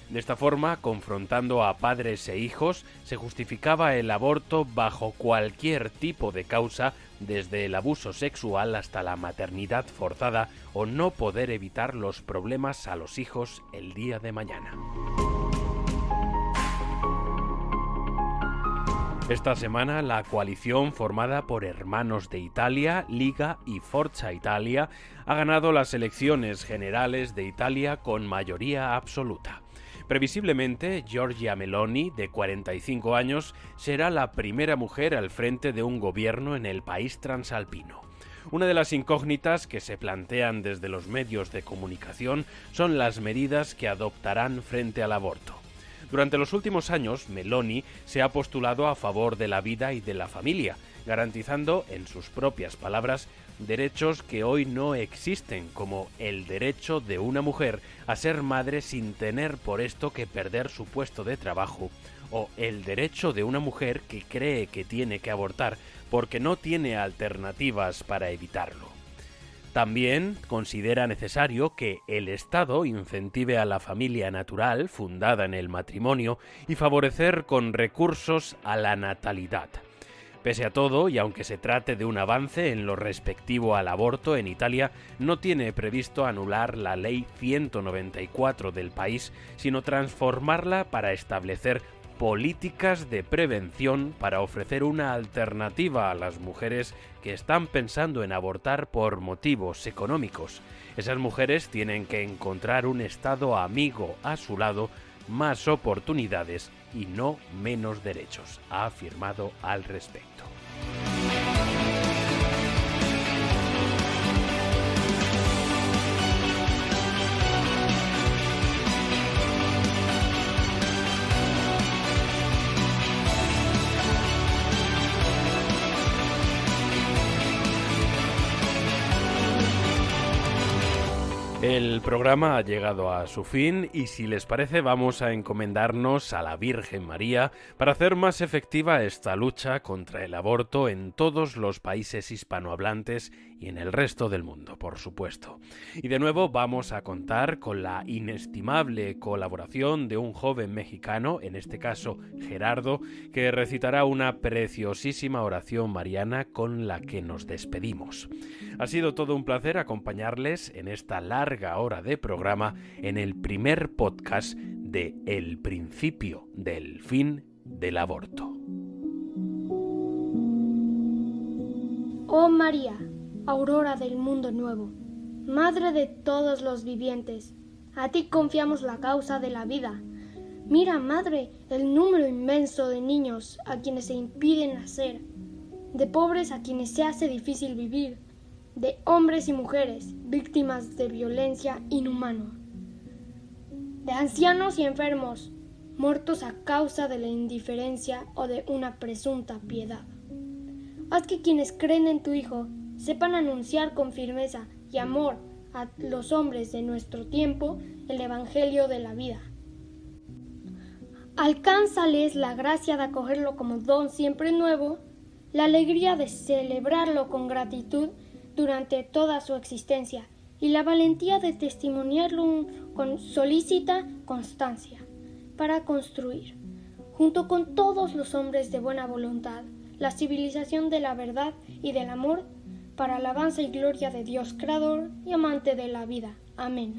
De esta forma, confrontando a padres e hijos, se justificaba el aborto bajo cualquier tipo de causa, desde el abuso sexual hasta la maternidad forzada o no poder evitar los problemas a los hijos el día de mañana. Esta semana, la coalición formada por Hermanos de Italia, Liga y Forza Italia ha ganado las elecciones generales de Italia con mayoría absoluta. Previsiblemente, Giorgia Meloni, de 45 años, será la primera mujer al frente de un gobierno en el país transalpino. Una de las incógnitas que se plantean desde los medios de comunicación son las medidas que adoptarán frente al aborto. Durante los últimos años, Meloni se ha postulado a favor de la vida y de la familia, garantizando, en sus propias palabras, derechos que hoy no existen, como el derecho de una mujer a ser madre sin tener por esto que perder su puesto de trabajo, o el derecho de una mujer que cree que tiene que abortar porque no tiene alternativas para evitarlo. También considera necesario que el Estado incentive a la familia natural fundada en el matrimonio y favorecer con recursos a la natalidad. Pese a todo, y aunque se trate de un avance en lo respectivo al aborto en Italia, no tiene previsto anular la Ley 194 del país, sino transformarla para establecer políticas de prevención para ofrecer una alternativa a las mujeres que están pensando en abortar por motivos económicos. Esas mujeres tienen que encontrar un Estado amigo a su lado, más oportunidades y no menos derechos, ha afirmado al respecto. El programa ha llegado a su fin y si les parece vamos a encomendarnos a la Virgen María para hacer más efectiva esta lucha contra el aborto en todos los países hispanohablantes y en el resto del mundo, por supuesto. Y de nuevo vamos a contar con la inestimable colaboración de un joven mexicano, en este caso Gerardo, que recitará una preciosísima oración mariana con la que nos despedimos. Ha sido todo un placer acompañarles en esta larga hora de programa en el primer podcast de El principio del fin del aborto. Oh María, aurora del mundo nuevo, madre de todos los vivientes, a ti confiamos la causa de la vida. Mira, madre, el número inmenso de niños a quienes se impide nacer, de pobres a quienes se hace difícil vivir, de hombres y mujeres víctimas de violencia inhumana, de ancianos y enfermos, muertos a causa de la indiferencia o de una presunta piedad. Haz que quienes creen en tu Hijo sepan anunciar con firmeza y amor a los hombres de nuestro tiempo el Evangelio de la vida. Alcánzales la gracia de acogerlo como don siempre nuevo, la alegría de celebrarlo con gratitud durante toda su existencia y la valentía de testimoniarlo con solícita constancia para construir, junto con todos los hombres de buena voluntad, la civilización de la verdad y del amor para alabanza y gloria de Dios Creador y amante de la vida. Amén.